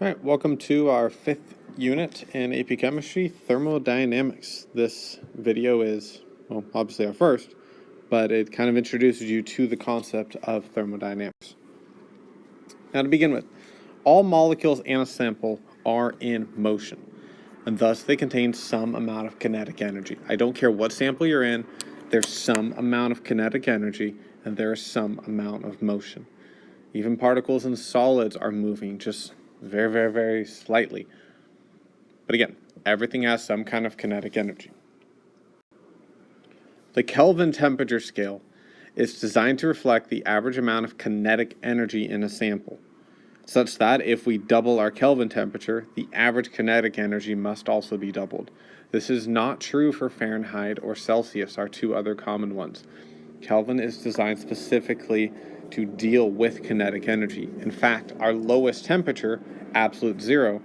All right, welcome to our 5th unit in AP Chemistry, Thermodynamics. This video is, well, obviously our first, but it kind of introduces you to the concept of thermodynamics. Now to begin with, all molecules in a sample are in motion, and thus they contain some amount of kinetic energy. I don't care what sample you're in, there's some amount of kinetic energy, and there's some amount of motion. Even particles in solids are moving, just very, very, very slightly. But again, everything has some kind of kinetic energy. The Kelvin temperature scale is designed to reflect the average amount of kinetic energy in a sample, such that if we double our Kelvin temperature, the average kinetic energy must also be doubled. This is not true for Fahrenheit or Celsius, our two other common ones. Kelvin is designed specifically to deal with kinetic energy. In fact, our lowest temperature, absolute zero,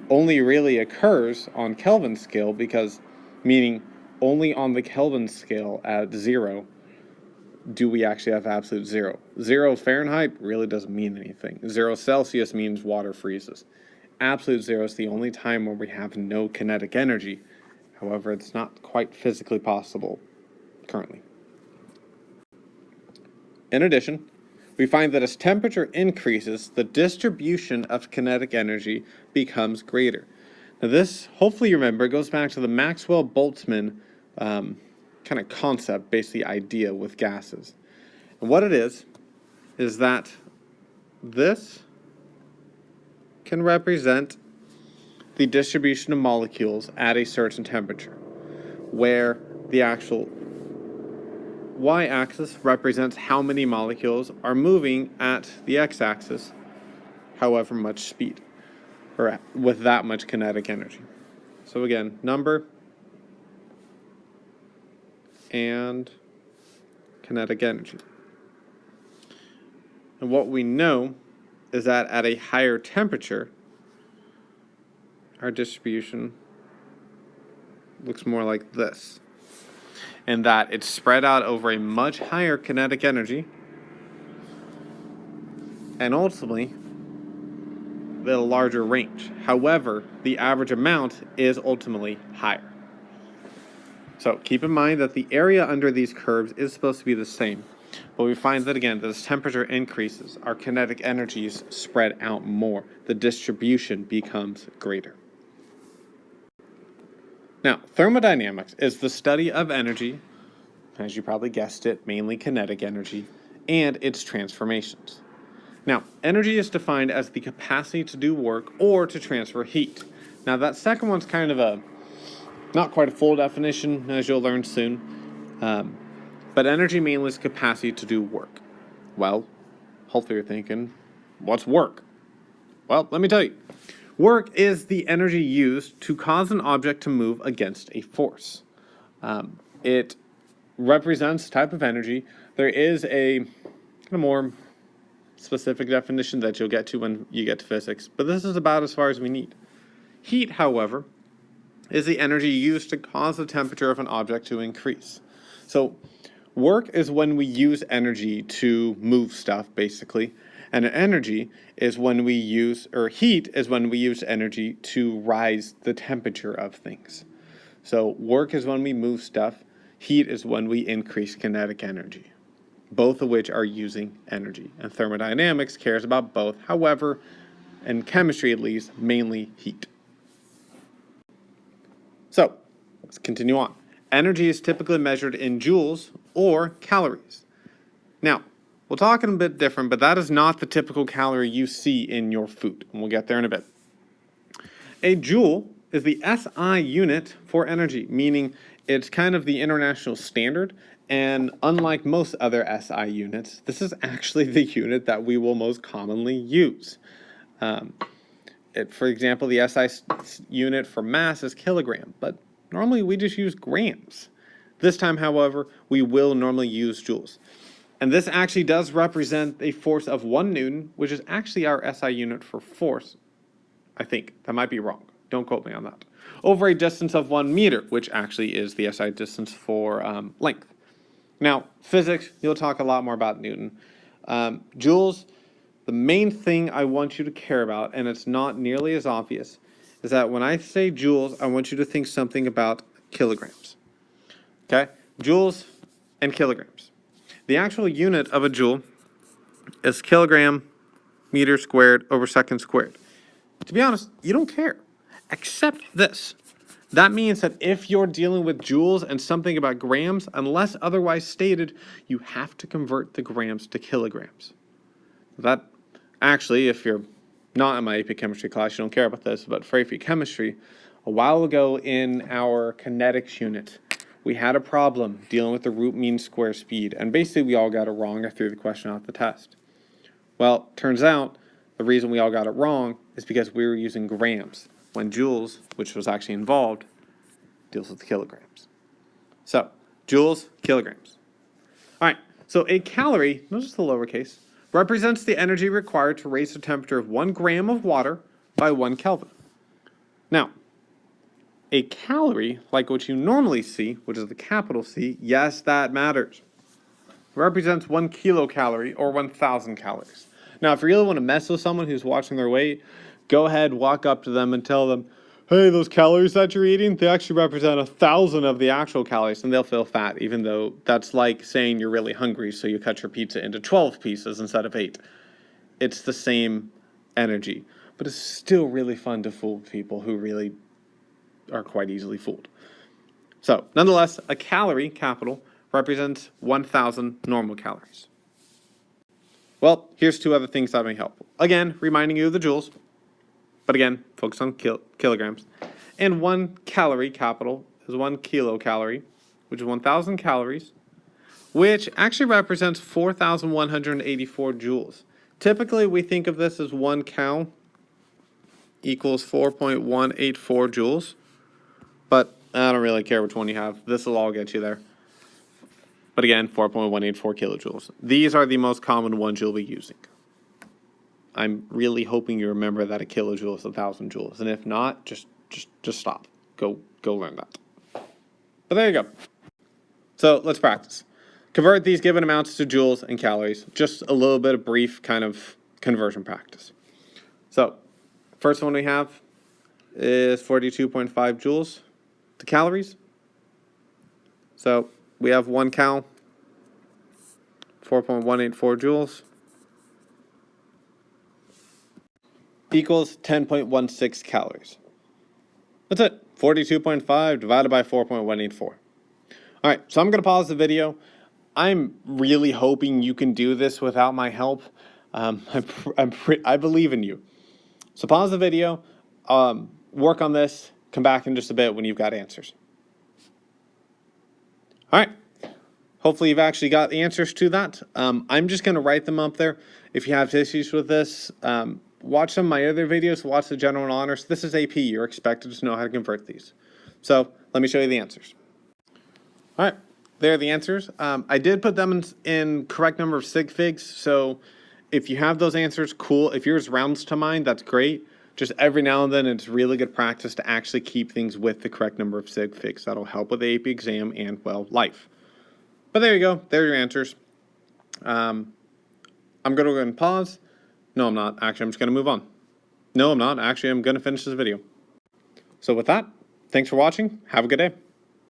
only really occurs on Kelvin scale meaning only on the Kelvin scale at zero do we actually have absolute zero. 0 Fahrenheit really doesn't mean anything. 0 Celsius means water freezes. Absolute zero is the only time where we have no kinetic energy. However, it's not quite physically possible currently. In addition, we find that as temperature increases, the distribution of kinetic energy becomes greater. Now this, hopefully you remember, goes back to the Maxwell-Boltzmann kind of concept, basically idea with gases. And what it is that this can represent the distribution of molecules at a certain temperature, where the actual y-axis represents how many molecules are moving at the x-axis, however much speed, or with that much kinetic energy. So again, number and kinetic energy. And what we know is that at a higher temperature, our distribution looks more like this, and that it's spread out over a much higher kinetic energy, and ultimately the larger range. However, the average amount is ultimately higher. So keep in mind that the area under these curves is supposed to be the same, but we find that again, as temperature increases, our kinetic energies spread out more. The distribution becomes greater. Now, thermodynamics is the study of energy, as you probably guessed it, mainly kinetic energy, and its transformations. Now, energy is defined as the capacity to do work or to transfer heat. Now, that second one's kind of not quite a full definition, as you'll learn soon, but energy mainly is capacity to do work. Well, hopefully you're thinking, what's work? Well, let me tell you. Work is the energy used to cause an object to move against a force. It represents a type of energy. There is a kind of more specific definition that you'll get to when you get to physics, but this is about as far as we need. Heat, however, is the energy used to cause the temperature of an object to increase. So work is when we use energy to move stuff, basically. And energy is when we use, or heat is when we use energy to rise the temperature of things. So work is when we move stuff. Heat is when we increase kinetic energy, both of which are using energy. And thermodynamics cares about both. However, in chemistry at least, mainly heat. So let's continue on. Energy is typically measured in joules or calories. Now, we'll talk in a bit different, but that is not the typical calorie you see in your food, and we'll get there in a bit. A joule is the SI unit for energy, meaning it's kind of the international standard, and unlike most other SI units, this is actually the unit that we will most commonly use. For example, the SI unit for mass is kilogram, but normally we just use grams. This time, however, we will normally use joules. And this actually does represent a force of 1 Newton, which is actually our SI unit for force. I think. That might be wrong. Don't quote me on that. Over a distance of 1 meter, which actually is the SI distance for length. Now, physics, you'll talk a lot more about Newton. Joules the main thing I want you to care about, and it's not nearly as obvious, is that when I say joules, I want you to think something about kilograms. Okay? Joules and kilograms. The actual unit of a joule is kilogram meter squared over second squared. To be honest, you don't care, except this. That means that if you're dealing with joules and something about grams, unless otherwise stated, you have to convert the grams to kilograms. That actually, if you're not in my AP chemistry class, you don't care about this, but for AP chemistry, a while ago in our kinetics unit, we had a problem dealing with the root mean square speed, and basically we all got it wrong. I threw the question off the test. Well, turns out the reason we all got it wrong is because we were using grams, when joules, which was actually involved, deals with kilograms. So, joules, kilograms. All right, so a calorie, notice the lowercase, represents the energy required to raise the temperature of 1 gram of water by 1 Kelvin. Now, a calorie, like what you normally see, which is the capital C, yes, that matters, represents 1 kilocalorie or 1,000 calories. Now, if you really want to mess with someone who's watching their weight, go ahead, walk up to them and tell them, hey, those calories that you're eating, they actually represent 1,000 of the actual calories, and they'll feel fat, even though that's like saying you're really hungry, so you cut your pizza into 12 pieces instead of 8. It's the same energy, but it's still really fun to fool people who really are quite easily fooled. So, nonetheless, a calorie, capital, represents 1,000 normal calories. Well, here's 2 other things that may help. Again, reminding you of the joules, but again, focus on kilograms. And 1 calorie, capital, is 1 kilocalorie, which is 1,000 calories, which actually represents 4,184 joules. Typically, we think of this as 1 cal equals 4.184 joules, but I don't really care which one you have. This will all get you there. But again, 4.184 kilojoules. These are the most common ones you'll be using. I'm really hoping you remember that a kilojoule is 1,000 joules. And if not, just stop. Go learn that. But there you go. So let's practice. Convert these given amounts to joules and calories. Just a little bit of brief kind of conversion practice. So first one we have is 42.5 joules to calories. So we have 1 cal, 4.184 joules, equals 10.16 calories. That's it. 42.5 divided by 4.184. All right, so I'm going to pause the video. I'm really hoping you can do this without my help. I believe in you. So pause the video, work on this, come back in just a bit when you've got answers. All right. Hopefully you've actually got answers to that. I'm just going to write them up there. If you have issues with this, watch some of my other videos. Watch the general and honors. This is AP. You're expected to know how to convert these. So let me show you the answers. All right. There are the answers. I did put them in correct number of sig figs. So if you have those answers, cool. If yours rounds to mine, that's great. Just every now and then, it's really good practice to actually keep things with the correct number of sig figs. That'll help with the AP exam and, well, life. But there you go. There are your answers. I'm going to go ahead and pause. No, I'm not. Actually, I'm just going to move on. No, I'm not. Actually, I'm going to finish this video. So with that, thanks for watching. Have a good day.